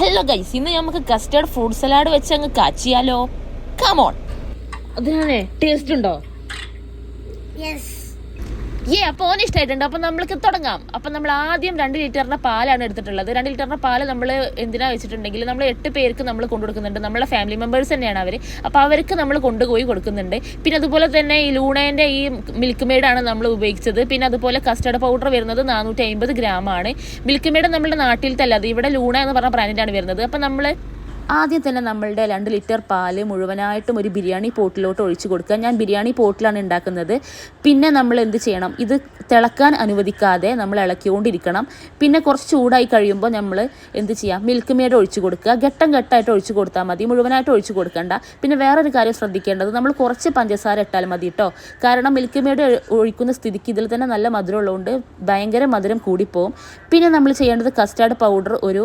Hello guys, ഇന്ന് നമുക്ക് custard fruit salad വെച്ച് അങ്ങ് കാച്ചിയാലോ? കമോൺ. അതിനാണേ ടേസ്റ്റ് ഉണ്ടോ? അപ്പോൾ ഓന് ഇഷ്ടമായിട്ടുണ്ട്. അപ്പം നമ്മൾക്ക് തുടങ്ങാം. അപ്പം നമ്മൾ ആദ്യം 2 ലിറ്ററിൻ്റെ പാലാണ് എടുത്തിട്ടുള്ളത്. 2 ലിറ്ററിൻ്റെ പാല് നമ്മൾ എന്തിനാ വെച്ചിട്ടുണ്ടെങ്കിൽ നമ്മൾ 8 പേർക്ക് നമ്മൾ കൊണ്ടുകൊടുക്കുന്നുണ്ട്. നമ്മളെ ഫാമിലി മെമ്പേഴ്സ് തന്നെയാണ് അവർ. അപ്പോൾ അവർക്ക് നമ്മൾ കൊണ്ടുപോയി കൊടുക്കുന്നുണ്ട്. പിന്നെ അതുപോലെ തന്നെ ഈ ലൂണേൻ്റെ ഈ മിൽക്ക് മെയ്ഡാണ് നമ്മൾ ഉപയോഗിച്ചത്. പിന്നെ അതുപോലെ കസ്റ്റർഡ് പൗഡർ വരുന്നത് 450 ഗ്രാമാണ്. മിൽക്ക് മെയ്ഡ് നമ്മുടെ നാട്ടിലത്തെ അല്ലാതെ ഇവിടെ ലൂണ എന്ന് പറഞ്ഞ ബ്രാൻഡിൻ്റാണ് വരുന്നത്. അപ്പം നമ്മൾ ആദ്യം തന്നെ നമ്മളുടെ 2 ലിറ്റർ പാല് മുഴുവനായിട്ടും ഒരു ബിരിയാണി പോട്ടിലോട്ട് ഒഴിച്ച് കൊടുക്കുക. ഞാൻ ബിരിയാണി പോട്ടിലാണ് ഉണ്ടാക്കുന്നത്. പിന്നെ നമ്മൾ എന്ത് ചെയ്യണം, ഇത് തിളക്കാൻ അനുവദിക്കാതെ നമ്മൾ ഇളക്കിക്കൊണ്ടിരിക്കണം. പിന്നെ കുറച്ച് ചൂടായി കഴിയുമ്പോൾ നമ്മൾ എന്ത് ചെയ്യാം, മിൽക്ക് മെയ്ഡ് ഒഴിച്ച് കൊടുക്കുക. ഘട്ടം ഘട്ടമായിട്ട് ഒഴിച്ച് കൊടുത്താൽ മതി, മുഴുവനായിട്ട് ഒഴിച്ച് കൊടുക്കണ്ട. പിന്നെ വേറൊരു കാര്യം ശ്രദ്ധിക്കേണ്ടത്, നമ്മൾ കുറച്ച് പഞ്ചസാര ഇട്ടാൽ മതി കേട്ടോ. കാരണം മിൽക്ക് മെയ്ഡ് ഒഴിക്കുന്ന സ്ഥിതിക്ക് ഇതിൽ തന്നെ നല്ല മധുരം ഉള്ളതുകൊണ്ട് ഭയങ്കര മധുരം കൂടിപ്പോവും. പിന്നെ നമ്മൾ ചെയ്യേണ്ടത് കസ്റ്റാർഡ് പൗഡർ ഒരു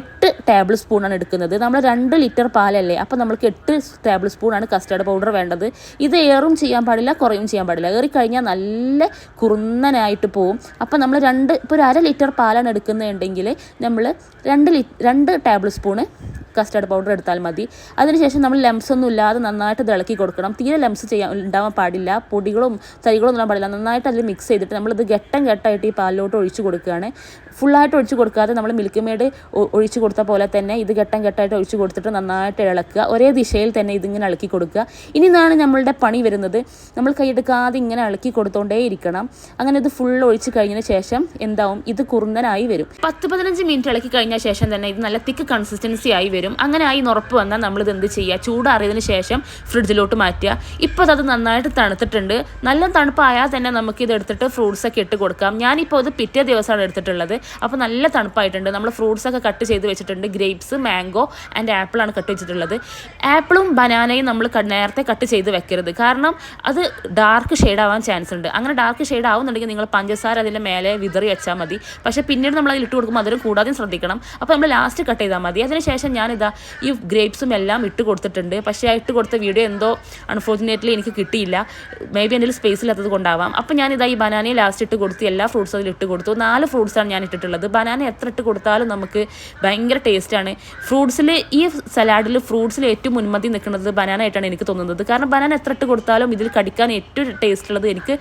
8 ടേബിൾ സ്പൂണാണ് എടുക്കുന്നത്. നമ്മൾ 2 ലിറ്റർ പാലല്ലേ, അപ്പോൾ നമുക്ക് 8 ടേബിൾ സ്പൂണാണ് കസ്റ്റാർഡ് പൗഡർ വേണ്ടത്. ഇത് ഏറും ചെയ്യാൻ പാടില്ല, കുറയും ചെയ്യാൻ പാടില്ല. ഏറിക്കഴിഞ്ഞാൽ നല്ല കുറുന്നനായിട്ട് പോവും. അപ്പോൾ നമ്മൾ ഇപ്പോൾ ഒരു 1/2 ലിറ്റർ പാലാണ് എടുക്കുന്നതെങ്കിൽ നമ്മൾ 2 ടേബിൾ സ്പൂണ് കസ്റ്റാർഡ് പൗഡർ എടുത്താൽ മതി. അതിനുശേഷം നമ്മൾ ലംസ് ഒന്നും ഇല്ലാതെ നന്നായിട്ട് ഇത് ഇളക്കി കൊടുക്കണം. തീരെ ലംസ് ഉണ്ടാവാൻ പാടില്ല, പൊടികളും തരികളും ഒന്നും പാടില്ല. നന്നായിട്ട് അതിൽ മിക്സ് ചെയ്തിട്ട് നമ്മളിത് ഘട്ടം ഘട്ടമായിട്ട് ഈ പാലിലോട്ട് ഒഴിച്ച് കൊടുക്കുകയാണ്. ഫുള്ളായിട്ട് ഒഴിച്ച് കൊടുക്കാതെ നമ്മൾ മിൽക്ക് മെയ്ഡ് ഒഴിച്ച് കൊടുത്ത പോലെ തന്നെ ഇത് ഘട്ടം ഘട്ടമായിട്ട് ഒഴിച്ച് കൊടുത്തിട്ട് നന്നായിട്ട് ഇളക്കുക. ഒരേ ദിശയിൽ തന്നെ ഇതിങ്ങനെ ഇളക്കി കൊടുക്കുക. ഇനി നിന്നാണ് നമ്മളുടെ പണി വരുന്നത്. നമ്മൾ കൈയെടുക്കാതെ ഇങ്ങനെ ഇളക്കി കൊടുത്തോണ്ടേ ഇരിക്കണം. അങ്ങനെ ഇത് ഫുൾ ഒഴിച്ച് കഴിഞ്ഞതിന് ശേഷം എന്താവും, ഇത് കുറുന്നനായി വരും. 10-15 മിനിറ്റ് ഇളക്കി കഴിഞ്ഞ ശേഷം തന്നെ ഇത് നല്ല തിക്ക് കൺസിസ്റ്റൻസി ആയി വരും. അങ്ങനെ ആയി ഉറപ്പ് വന്നാൽ നമ്മളിത് എന്ത് ചെയ്യുക, ചൂടാറിയതിന് ശേഷം ഫ്രിഡ്ജിലോട്ട് മാറ്റുക. ഇപ്പോൾ അത് നന്നായിട്ട് തണുത്തിട്ടുണ്ട്. നല്ല തണുപ്പായാൽ തന്നെ നമുക്കിത് എടുത്തിട്ട് ഫ്രൂട്ട്സൊക്കെ ഇട്ട് കൊടുക്കാം. ഞാനിപ്പോൾ ഇത് പിറ്റേ ദിവസമാണ് എടുത്തിട്ടുള്ളത്. അപ്പോൾ നല്ല തണുപ്പായിട്ടുണ്ട്. നമ്മൾ ഫ്രൂട്ട്സൊക്കെ കട്ട് ചെയ്ത് വെച്ചിട്ടുണ്ട്. ഗ്രേപ്സ്, മാംഗോ ആൻഡ് ആപ്പിളാണ് കട്ട് വെച്ചിട്ടുള്ളത്. ആപ്പിളും ബനാനയും നമ്മൾ നേരത്തെ കട്ട് ചെയ്ത് വെക്കരുത്. കാരണം അത് ഡാർക്ക് ഷെയ്ഡ് ആവാൻ ചാൻസ് ഉണ്ട്. അങ്ങനെ ഡാർക്ക് ഷെയ്ഡ് ആവുന്നുണ്ടെങ്കിൽ നിങ്ങൾ പഞ്ചസാര അതിൻ്റെ മേലെ വിതറി വെച്ചാൽ മതി. പക്ഷേ പിന്നീട് നമ്മൾ അതിൽ ഇട്ട് കൊടുക്കുമ്പോൾ അതിലും കൂടാതെയും ശ്രദ്ധിക്കണം. അപ്പോൾ നമ്മൾ ലാസ്റ്റ് കട്ട് ചെയ്താൽ മതി. അതിനുശേഷം ഞാനിതാ ഈ ഗ്രേപ്സും എല്ലാം ഇട്ട് കൊടുത്തിട്ടുണ്ട്. പക്ഷേ ആ ഇട്ട് കൊടുത്ത വീഡിയോ എന്തോ അൺഫോർച്ചുനേറ്റ്ലി എനിക്ക് കിട്ടിയില്ല. മേ ബി എൻ്റെ സ്പേസ് ഇല്ലാത്തത് കൊണ്ടാവാം. അപ്പോൾ ഞാനിതാ ഈ ബനാനയെ ലാസ്റ്റ് ഇട്ട് കൊടുത്ത് എല്ലാ ഫ്രൂട്ട്സും അതിൽ ഇട്ട് കൊടുത്തു. 4 ഫ്രൂട്ട്സാണ് ഞാൻ ഇട്ടിട്ടുള്ളത്. ബനാന എത്ര ഇട്ട് കൊടുത്താലും നമുക്ക് ഭയങ്കര ടേസ്റ്റാണ്. ഫ്രൂട്ട്സിൽ ഈ സലാഡിൽ ഫ്രൂട്ട്സിൽ ഏറ്റവും മുൻപന്തി നിൽക്കുന്നത് ബനാന ആയിട്ടാണ് എനിക്ക് തോന്നുന്നത്. കാരണം ബനാന എത്ര ഇട്ട് കൊടുത്താലും ഇതിൽ കടിക്കാൻ ഏറ്റവും ടേസ്റ്റ് ഉള്ളത് എനിക്ക്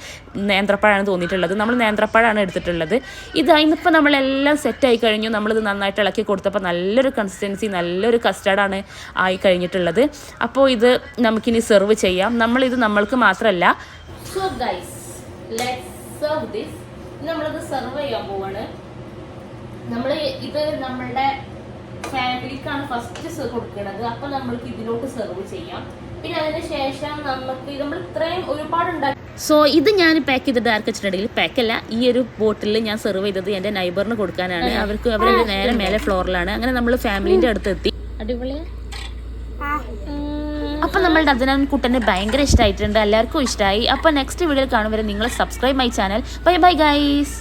നേന്ത്രപ്പഴമാണ് തോന്നിയിട്ടുള്ളത്. നമ്മൾ നേന്ത്രപ്പഴമാണ് എടുത്തിട്ടുള്ളത്. ഇന്നിപ്പോൾ നമ്മളെല്ലാം സെറ്റായി കഴിഞ്ഞു. നമ്മളിത് നന്നായിട്ട് ഇളക്കി കൊടുത്തപ്പോൾ നല്ലൊരു കൺസിസ്റ്റൻസി, നല്ലൊരു കസ്റ്റാർഡാണ് ആയി കഴിഞ്ഞിട്ടുള്ളത്. അപ്പോൾ ഇത് നമുക്കിനി സെർവ് ചെയ്യാം. നമ്മളിത് നമ്മൾക്ക് മാത്രമല്ല. So guys, let's serve this. നമ്മളിത് സെർവ് ചെയ്യാൻ പോവാണ്. നമ്മൾ ഇത് നമ്മളുടെ ഫാമിലിക്കാണ് ഫസ്റ്റ് കൊടുക്കുന്നത്. അപ്പോൾ നമ്മൾക്ക് ഇതിലോട്ട് സെർവ് ചെയ്യാം. പിന്നെ അതിന് ശേഷം നമ്മൾ ഇത്രയും ഒരുപാട് ഉണ്ടാക്കി. സോ ഇത് ഞാൻ പാക്ക് ചെയ്തിട്ട് ആർക്ക് വെച്ചിട്ടുണ്ടെങ്കിൽ, പാക്കല്ല, ഈ ഒരു ബോട്ടിൽ ഞാൻ സെർവ് ചെയ്തത് എൻ്റെ നൈബറിന് കൊടുക്കാനാണ്. അവരുടെ നേരെ മേലെ ഫ്ലോറിലാണ്. അങ്ങനെ നമ്മൾ ഫാമിലിൻ്റെ അടുത്ത് എത്തി. അടിപൊളിയാ. അപ്പം നമ്മളുടെ അദ്നാൻ കുട്ടനെ ഭയങ്കര ഇഷ്ടമായിട്ടുണ്ട്. എല്ലാവർക്കും ഇഷ്ടമായി. അപ്പോൾ നെക്സ്റ്റ് വീഡിയോയിൽ കാണും വരെ നിങ്ങൾ subscribe my channel. Bye bye guys.